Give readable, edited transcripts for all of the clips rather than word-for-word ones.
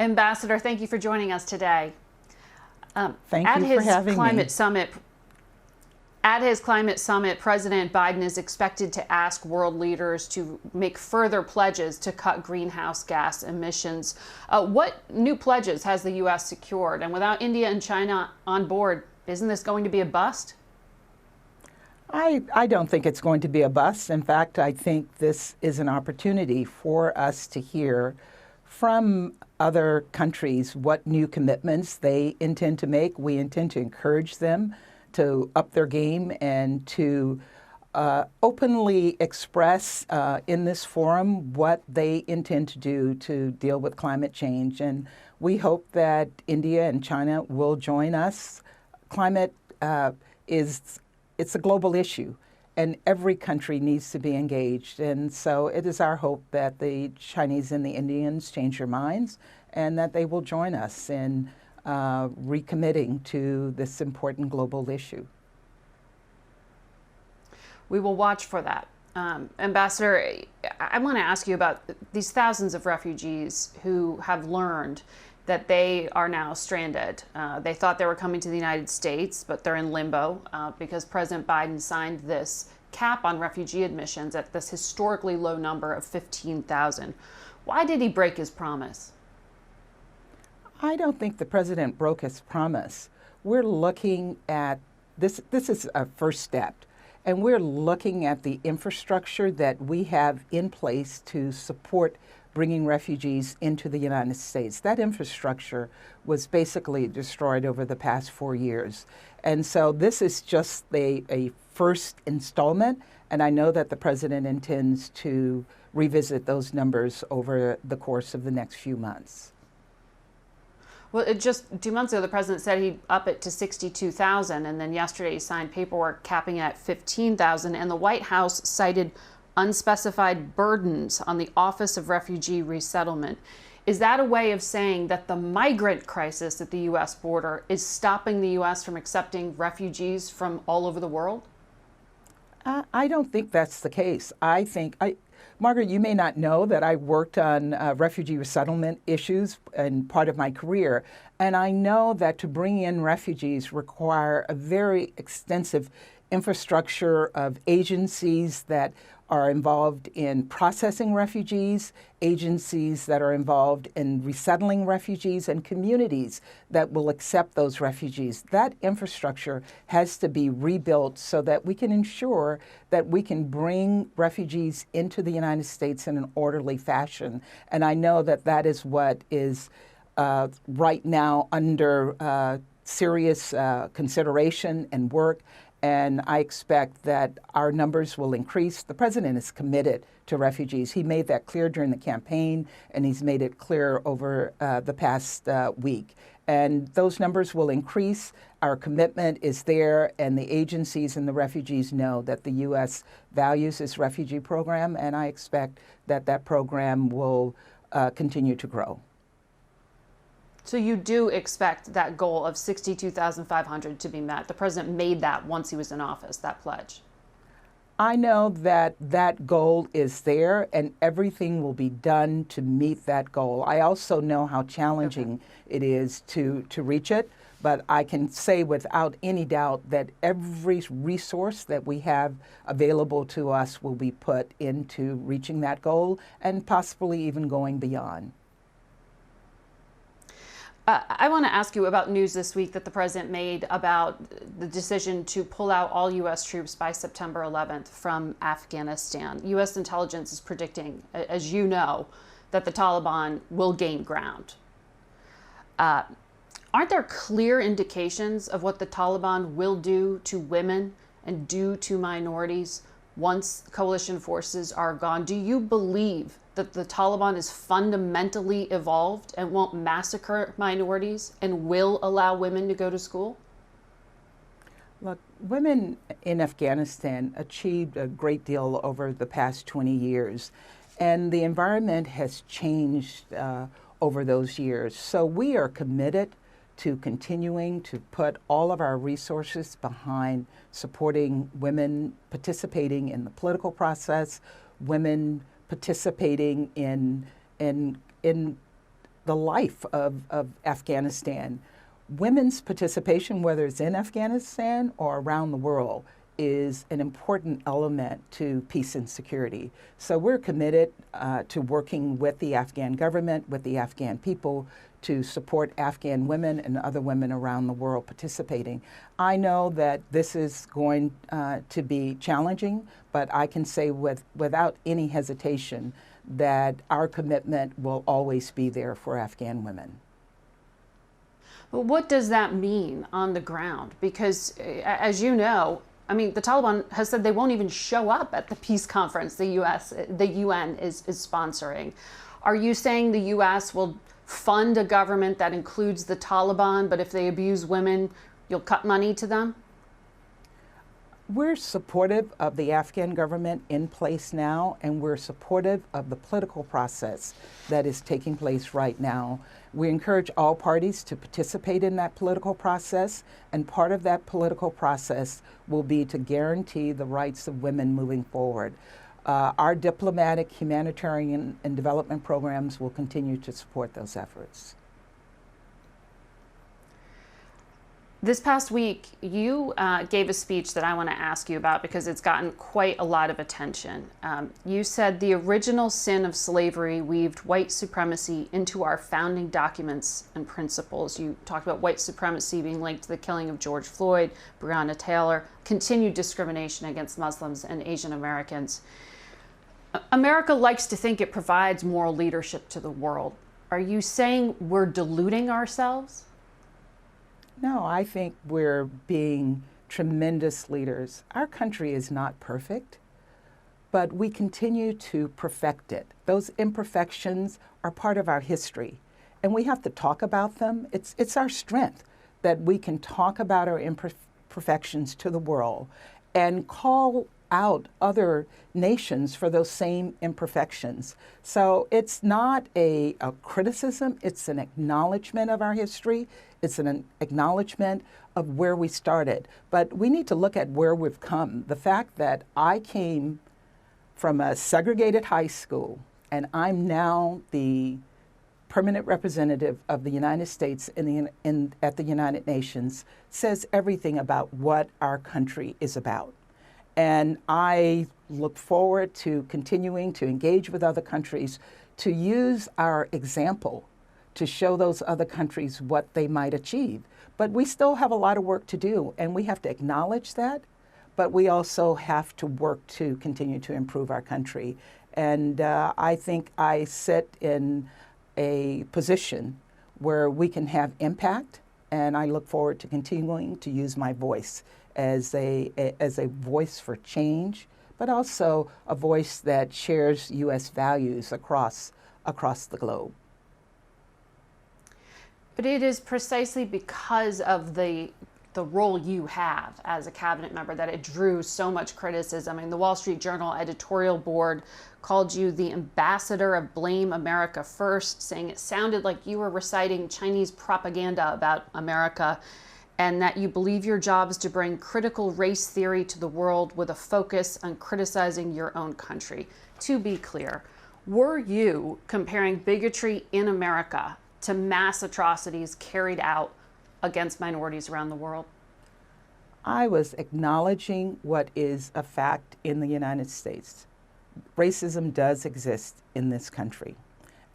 Ambassador, thank you for joining us today. Thank you for having me. At his climate summit, President Biden is expected to ask world leaders to make further pledges to cut greenhouse gas emissions. What new pledges has the U.S. secured? And without India and China on board, isn't this going to be a bust? I don't think it's going to be a bust. In fact, I think this is an opportunity for us to hear from other countries what new commitments they intend to make. We intend to encourage them to up their game and to openly express in this forum what they intend to do to deal with climate change. And we hope that India and China will join us. Climate it's a global issue, and every country needs to be engaged. And so it is our hope that the Chinese and the Indians change their minds and that they will join us in recommitting to this important global issue. We will watch for that. Ambassador, I want to ask you about these thousands of refugees who have learned that they are now stranded. They thought they were coming to the United States, but they're in limbo because President Biden signed this cap on refugee admissions at this historically low number of 15,000. Why did he break his promise? I don't think the president broke his promise. We're looking at this is a first step, and we're looking at the infrastructure that we have in place to support bringing refugees into the United States. That infrastructure was basically destroyed over the past 4 years. And so this is just a first installment, and I know that the president intends to revisit those numbers over the course of the next few months. Well, just 2 months ago, the president said he'd up it to 62,000, and then yesterday he signed paperwork capping it at 15,000, and the White House cited unspecified burdens on the Office of Refugee Resettlement. Is that a way of saying that the migrant crisis at the U.S. border is stopping the U.S. from accepting refugees from all over the world? I don't think that's the case. Margaret, you may not know that I worked on refugee resettlement issues in part of my career, and I know that to bring in refugees require a very extensive infrastructure of agencies that are involved in processing refugees, agencies that are involved in resettling refugees, and communities that will accept those refugees. That infrastructure has to be rebuilt so that we can ensure that we can bring refugees into the United States in an orderly fashion. And I know that that is what is right now under serious consideration and work. And I expect that our numbers will increase. The president is committed to refugees. He made that clear during the campaign, and he's made it clear over the past week. And those numbers will increase. Our commitment is there, and the agencies and the refugees know that the U.S. values this refugee program, and I expect that that program will continue to grow. So you do expect that goal of 62,500 to be met. The president made that once he was in office, that pledge. I know that that goal is there, and everything will be done to meet that goal. I also know how challenging it is to reach it, but I can say without any doubt that every resource that we have available to us will be put into reaching that goal and possibly even going beyond. I want to ask you about news this week that the president made about the decision to pull out all U.S. troops by September 11th from Afghanistan. U.S. intelligence is predicting, as you know, that the Taliban will gain ground. Aren't there clear indications of what the Taliban will do to women and do to minorities once coalition forces are gone? Do you believe that the Taliban is fundamentally evolved and won't massacre minorities and will allow women to go to school? Look, women in Afghanistan achieved a great deal over the past 20 years, and the environment has changed over those years. So we are committed to continuing to put all of our resources behind supporting women participating in the political process, women participating in the life of Afghanistan. Women's participation, whether it's in Afghanistan or around the world, is an important element to peace and security. So we're committed to working with the Afghan government, with the Afghan people, to support Afghan women and other women around the world participating. I know that this is going to be challenging, but I can say without any hesitation that our commitment will always be there for Afghan women. But what does that mean on the ground? Because as you know, I mean, the Taliban has said they won't even show up at the peace conference the UN is sponsoring. Are you saying the US will fund a government that includes the Taliban, but if they abuse women, you'll cut money to them? We're supportive of the Afghan government in place now, and we're supportive of the political process that is taking place right now. We encourage all parties to participate in that political process, and part of that political process will be to guarantee the rights of women moving forward. Our diplomatic, humanitarian, and development programs will continue to support those efforts. This past week, you gave a speech that I want to ask you about because it's gotten quite a lot of attention. You said the original sin of slavery weaved white supremacy into our founding documents and principles. You talked about white supremacy being linked to the killing of George Floyd, Breonna Taylor, continued discrimination against Muslims and Asian Americans. America likes to think it provides moral leadership to the world. Are you saying we're deluding ourselves? No, I think we're being tremendous leaders. Our country is not perfect, but we continue to perfect it. Those imperfections are part of our history, and we have to talk about them. It's our strength that we can talk about our imperfections to the world and call out other nations for those same imperfections. So it's not a criticism, it's an acknowledgement of our history. It's an acknowledgement of where we started. But we need to look at where we've come. The fact that I came from a segregated high school and I'm now the permanent representative of the United States at the United Nations says everything about what our country is about. And I look forward to continuing to engage with other countries to use our example to show those other countries what they might achieve. But we still have a lot of work to do, and we have to acknowledge that, but we also have to work to continue to improve our country. And I think I sit in a position where we can have impact, and I look forward to continuing to use my voice as a voice for change, but also a voice that shares U.S. values across the globe. But it is precisely because of the role you have as a cabinet member that it drew so much criticism. I mean, the Wall Street Journal editorial board called you the ambassador of Blame America First, saying it sounded like you were reciting Chinese propaganda about America, and that you believe your job is to bring critical race theory to the world with a focus on criticizing your own country. To be clear, were you comparing bigotry in America to mass atrocities carried out against minorities around the world? I was acknowledging what is a fact in the United States. Racism does exist in this country.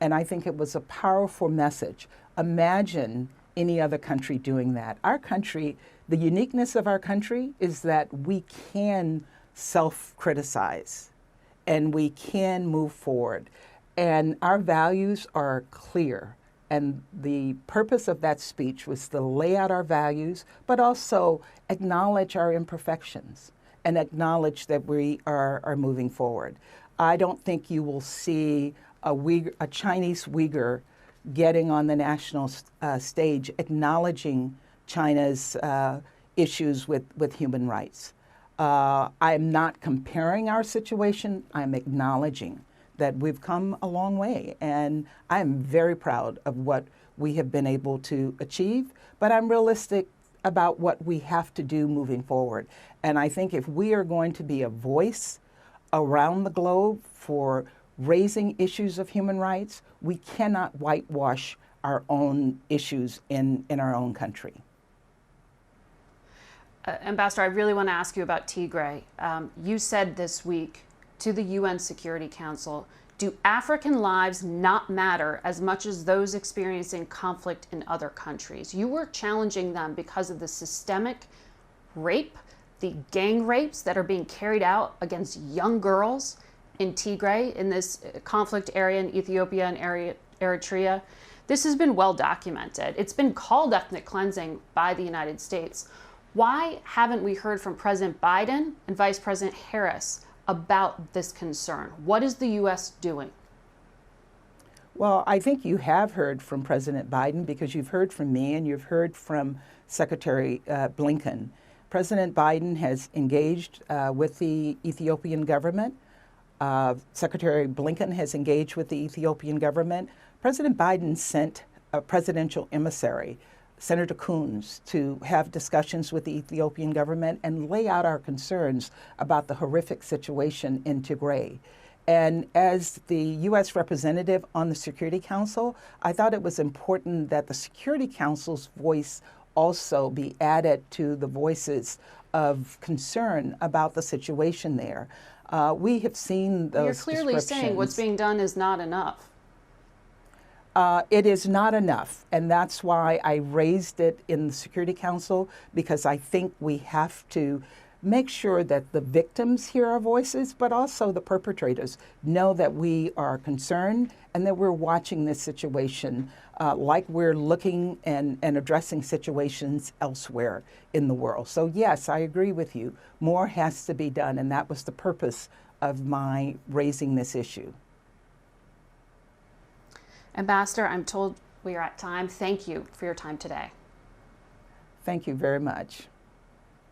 And I think it was a powerful message. Imagine any other country doing that. Our country, the uniqueness of our country is that we can self-criticize and we can move forward. And our values are clear. And the purpose of that speech was to lay out our values, but also acknowledge our imperfections and acknowledge that we are moving forward. I don't think you will see a Chinese Uyghur getting on the national stage acknowledging China's issues with human rights. I'm not comparing our situation, I'm acknowledging that we've come a long way. And I'm very proud of what we have been able to achieve, but I'm realistic about what we have to do moving forward. And I think if we are going to be a voice around the globe for raising issues of human rights, we cannot whitewash our own issues in our own country. Ambassador, I really want to ask you about Tigre. You said this week to the UN Security Council, do African lives not matter as much as those experiencing conflict in other countries? You were challenging them because of the systemic rape, the gang rapes that are being carried out against young girls in Tigre, in this conflict area in Ethiopia and Eritrea. This has been well documented. It's been called ethnic cleansing by the United States. Why haven't we heard from President Biden and Vice President Harris about this concern? What is the U.S. doing? Well, I think you have heard from President Biden because you've heard from me and you've heard from Secretary Blinken. President Biden has engaged with the Ethiopian government. Secretary Blinken has engaged with the Ethiopian government. President Biden sent a presidential emissary, Senator Coons, to have discussions with the Ethiopian government and lay out our concerns about the horrific situation in Tigray. And as the U.S. representative on the Security Council, I thought it was important that the Security Council's voice also be added to the voices of concern about the situation there. We have seen those You're clearly saying what's being done is not enough. It is not enough, and that's why I raised it in the Security Council, because I think we have to make sure that the victims hear our voices, but also the perpetrators know that we are concerned and that we're watching this situation like we're looking and addressing situations elsewhere in the world. So yes, I agree with you. More has to be done, and that was the purpose of my raising this issue. Ambassador, I'm told we are at time. Thank you for your time today. Thank you very much.